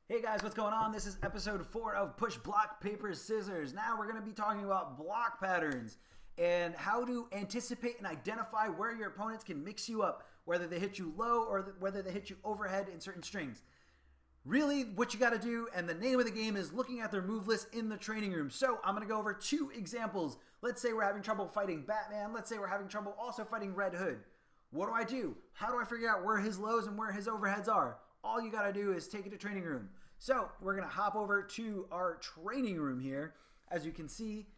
Hey guys, what's going on? This is episode 4 of Push Block Paper Scissors. Now we're going to be talking about block patterns and how to anticipate and identify where your opponents can mix you up, whether they hit you low or whether they hit you overhead in certain strings. Really, what you got to do, and the name of the game is looking at their move list in the training room. So I'm going to go over 2 examples. Let's say we're having trouble fighting Batman. Let's say we're having trouble also fighting Red Hood. What do? How do I figure out where his lows and where his overheads are? All you got to do is take it to training room. So we're going to hop over to our training room here, as you can see.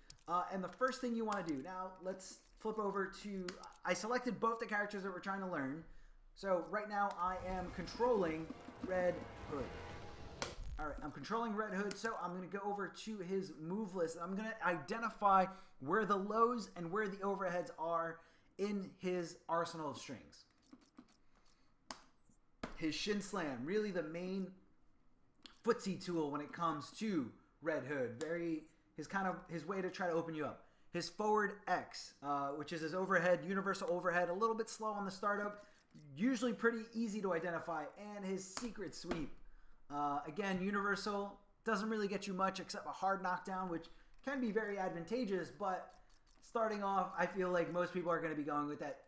And the first thing you want to do, now let's flip over to, I selected both the characters that we're trying to learn. So right now I am controlling Red Hood. All right, I'm controlling Red Hood, so I'm going to go over to his move list. I'm going to identify where the lows and where the overheads are in his arsenal of strings. His Shin Slam, really the main footsie tool when it comes to Red Hood. His way to try to open you up. His forward X, which is his overhead, universal overhead, a little bit slow on the startup, usually pretty easy to identify, and his secret sweep. Again, universal, doesn't really get you much except a hard knockdown, which can be very advantageous, but starting off, I feel like most people are going to be going with that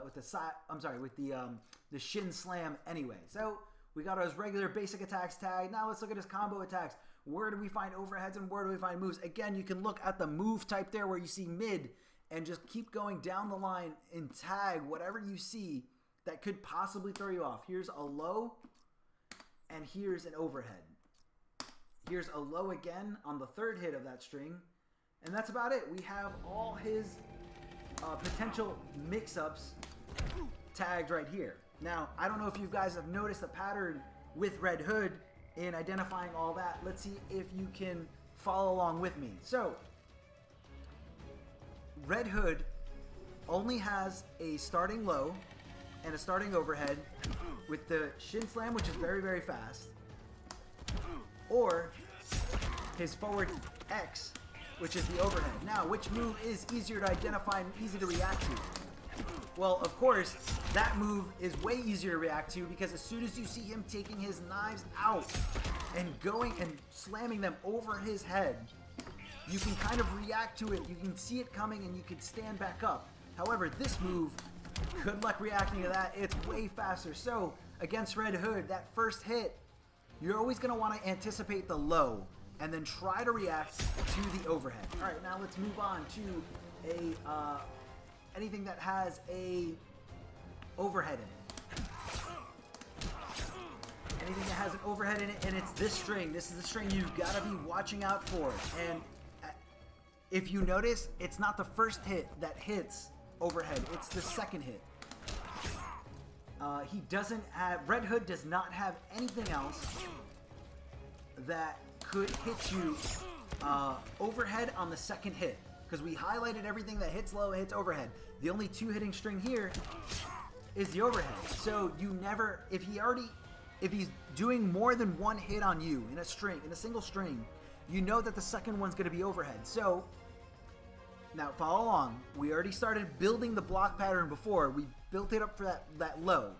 with the Shin Slam anyway. So we got his regular basic attacks tag. Now let's look at his combo attacks. Where do we find overheads and where do we find moves? Again, you can look at the move type there where you see mid and just keep going down the line and tag whatever you see that could possibly throw you off. Here's a low and here's an overhead. Here's a low again on the third hit of that string. And that's about it. We have all his potential mix-ups tagged right here. Now, I don't know if you guys have noticed a pattern with Red Hood in identifying all that. Let's see if you can follow along with me. So, Red Hood only has a starting low and a starting overhead with the Shin Slam, which is very, very fast, or his forward X, which is the overhead. Now, which move is easier to identify and easy to react to? Well, of course, that move is way easier to react to because as soon as you see him taking his knives out and going and slamming them over his head, you can kind of react to it. You can see it coming and you can stand back up. However, this move, good luck reacting to that. It's way faster. So, against Red Hood, that first hit, you're always going to want to anticipate the low and then try to react to the overhead. All right, now let's move on to anything that has a overhead in it. Anything that has an overhead in it, and it's this string. This is the string you gotta be watching out for. And if you notice, it's not the first hit that hits overhead. It's the second hit. Red Hood does not have anything else that could hit you overhead on the second hit, because we highlighted everything that hits low and hits overhead. The only 2 hitting string here is the overhead. So you never, if he's doing more than 1 hit on you in a single string, you know that the second one's going to be overhead. So now follow along. We already started building the block pattern before. We built it up for that low.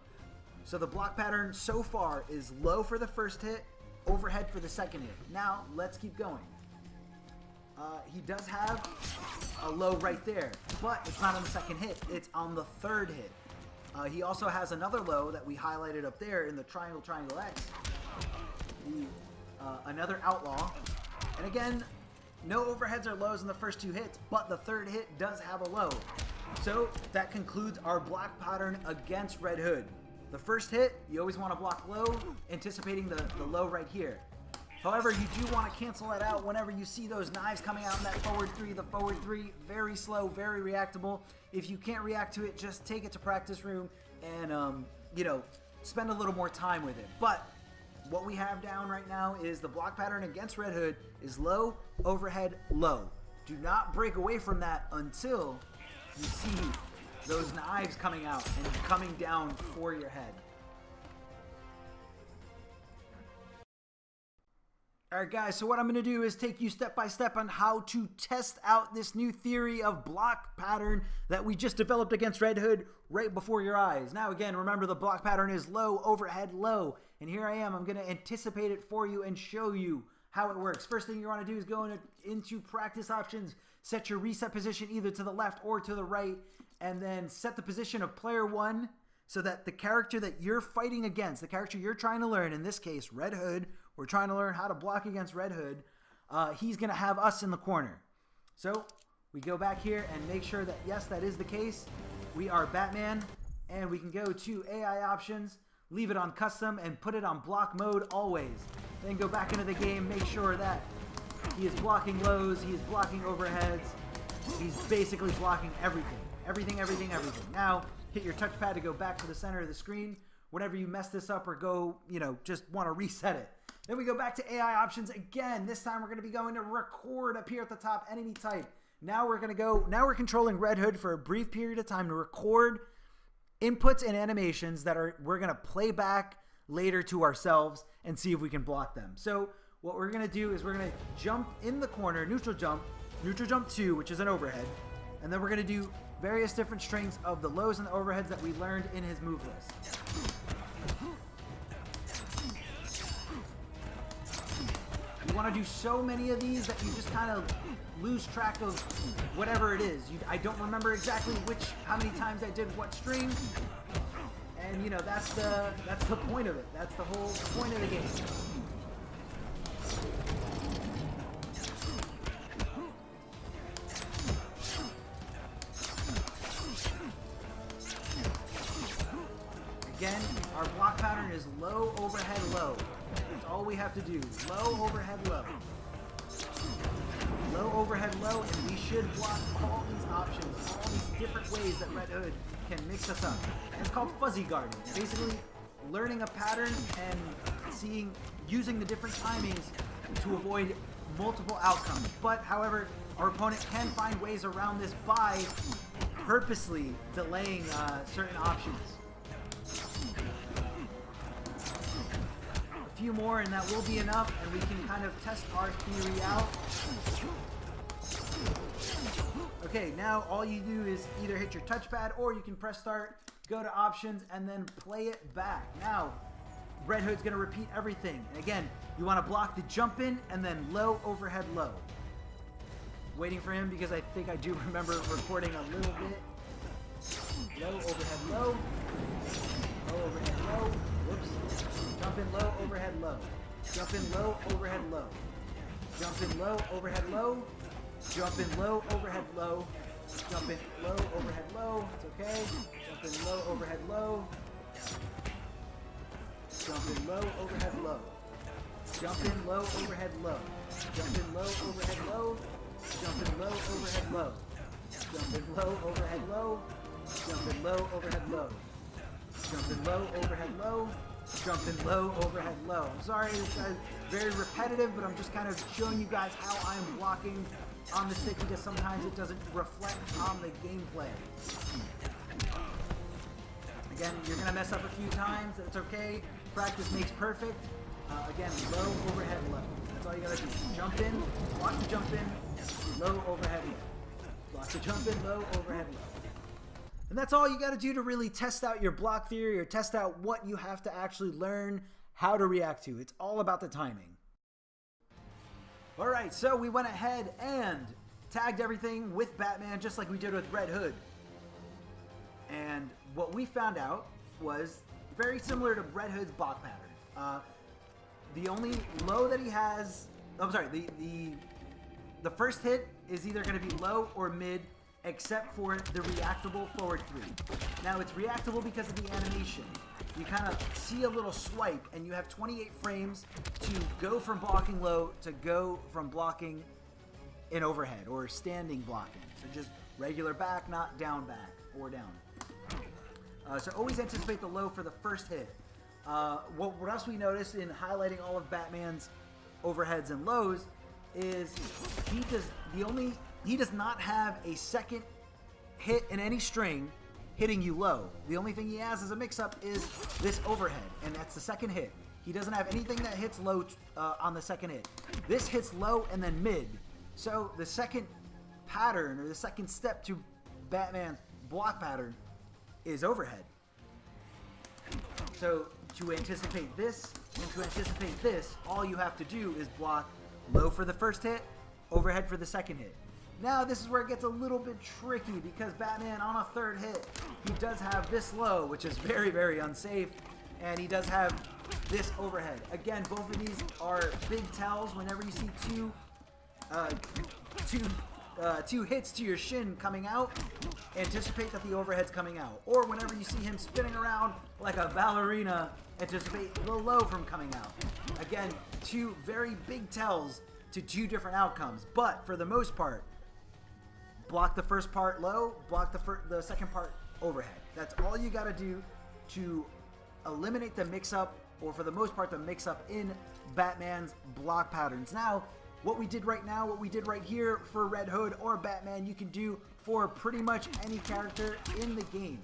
So the block pattern so far is low for the first hit, overhead for the second hit. Now let's keep going. He does have a low right there, but it's not on the second hit. It's on the third hit. He also has another low that we highlighted up there in the triangle X. Another outlaw. And again, no overheads or lows in the first 2 hits, but the third hit does have a low. So that concludes our block pattern against Red Hood. The first hit, you always want to block low, anticipating the low right here. However, you do want to cancel that out whenever you see those knives coming out in that forward 3. The forward 3, very slow, very reactable. If you can't react to it, just take it to practice room and, spend a little more time with it. But what we have down right now is the block pattern against Red Hood is low, overhead, low. Do not break away from that until you see those knives coming out and coming down for your head. Alright guys, so what I'm going to do is take you step by step on how to test out this new theory of block pattern that we just developed against Red Hood right before your eyes. Now again, remember the block pattern is low, overhead, low. And here I am. I'm going to anticipate it for you and show you how it works. First thing you want to do is go into practice options, set your reset position either to the left or to the right, and then set the position of player 1 so that the character that you're fighting against, the character you're trying to learn, in this case, Red Hood, we're trying to learn how to block against Red Hood, he's going to have us in the corner. So we go back here and make sure that, yes, that is the case. We are Batman, and we can go to AI options, leave it on custom, and put it on block mode always. Then go back into the game, make sure that he is blocking lows, he is blocking overheads, he's basically blocking everything. Everything. Now, hit your touchpad to go back to the center of the screen. Whenever you mess this up or go, just want to reset it. Then we go back to AI options again. This time we're going to be going to record up here at the top, enemy type. Now we're controlling Red Hood for a brief period of time to record inputs and animations that we're going to play back later to ourselves and see if we can block them. So what we're going to do is we're going to jump in the corner, neutral jump 2, which is an overhead, and then we're going to do various different strings of the lows and the overheads that we learned in his move list. You want to do so many of these that you just kind of lose track of whatever it is. I don't remember exactly how many times I did what string, and that's the point of it. That's the whole point of the game. Again, our block pattern is low, overhead, low. That's all we have to do. Low, overhead, low. Low, overhead, low, and we should block all these options, all these different ways that Red Hood can mix us up. And it's called fuzzy guarding. Basically, learning a pattern and using the different timings to avoid multiple outcomes. But, however, our opponent can find ways around this by purposely delaying certain options. A few more and that will be enough, and we can kind of test our theory out. Okay, now all you do is either hit your touchpad or you can press start, go to options, and then play it back. Now, Red Hood's going to repeat everything. And again, you want to block the jump in and then low, overhead, low. Waiting for him because I think I do remember recording a little bit. Low, overhead, low. Low, overhead, low. Whoops. Jump in low, overhead, low. Jump in low, overhead, low. Jump in low, overhead, low. Jump in low, overhead, low. Jump in low, overhead, low. It's okay. Jump in low, overhead, low. Jump in low, overhead, low. Jump in low, overhead, low. Jump in low, overhead, low. Jump in low, overhead, low. Jump in low, overhead, low. Jump in low, overhead, low. Jump in low, overhead, low. Jump in low, overhead, low. I'm sorry, it's very repetitive, but I'm just kind of showing you guys how I'm blocking on the stick because sometimes it doesn't reflect on the gameplay. Again, you're going to mess up a few times. That's okay. Practice makes perfect. Again, low, overhead, low. That's all you got to do. Jump in, block the jump in, low, overhead, low. Block the jump in, low, overhead, low. And that's all you got to do to really test out your block theory or test out what you have to actually learn how to react to. It's all about the timing. All right, so we went ahead and tagged everything with Batman just like we did with Red Hood. And what we found out was very similar to Red Hood's block pattern. The only low that he has, the first hit is either going to be low or mid, except for the reactable forward 3. Now it's reactable because of the animation. You kind of see a little swipe and you have 28 frames to go from blocking low to go from blocking in overhead or standing blocking. So just regular back, not down back or down. So always anticipate the low for the first hit. What else we noticed in highlighting all of Batman's overheads and lows is he does not have a second hit in any string hitting you low. The only thing he has as a mix-up is this overhead, and that's the second hit. He doesn't have anything that hits low on the second hit. This hits low and then mid. So the second pattern, or the second step to Batman's block pattern, is overhead. So to anticipate this and to anticipate this, all you have to do is block low for the first hit, overhead for the second hit. Now this is where it gets a little bit tricky because Batman on a third hit, he does have this low, which is very, very unsafe, and he does have this overhead. Again, both of these are big tells. Whenever you see two hits to your shin coming out, anticipate that the overhead's coming out. Or whenever you see him spinning around like a ballerina, anticipate the low from coming out. Again, two very big tells to two different outcomes. But for the most part, block the first part low, block the second part overhead. That's all you got to do to eliminate the mix-up, or for the most part, the mix-up in Batman's block patterns. Now, what we did right now, what we did right here for Red Hood or Batman, you can do for pretty much any character in the game.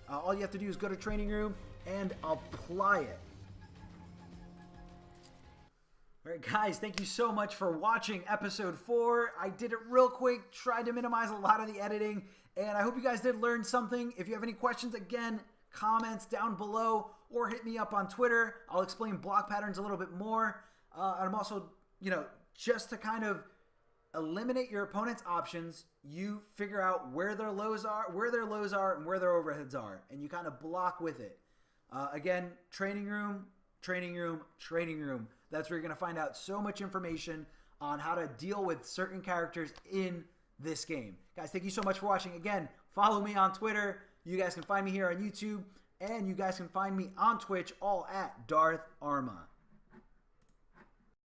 All you have to do is go to Training Room and apply it. All right, guys, thank you so much for watching episode 4. I did it real quick, tried to minimize a lot of the editing, and I hope you guys did learn something. If you have any questions, again, comments down below or hit me up on Twitter. I'll explain block patterns a little bit more. I'm also, just to kind of eliminate your opponent's options, you figure out where their lows are, and where their overheads are, and you kind of block with it. Again, Training Room, Training Room, Training Room. That's where you're going to find out so much information on how to deal with certain characters in this game. Guys, thank you so much for watching. Again, follow me on Twitter. You guys can find me here on YouTube, and you guys can find me on Twitch, all at Darth Arma.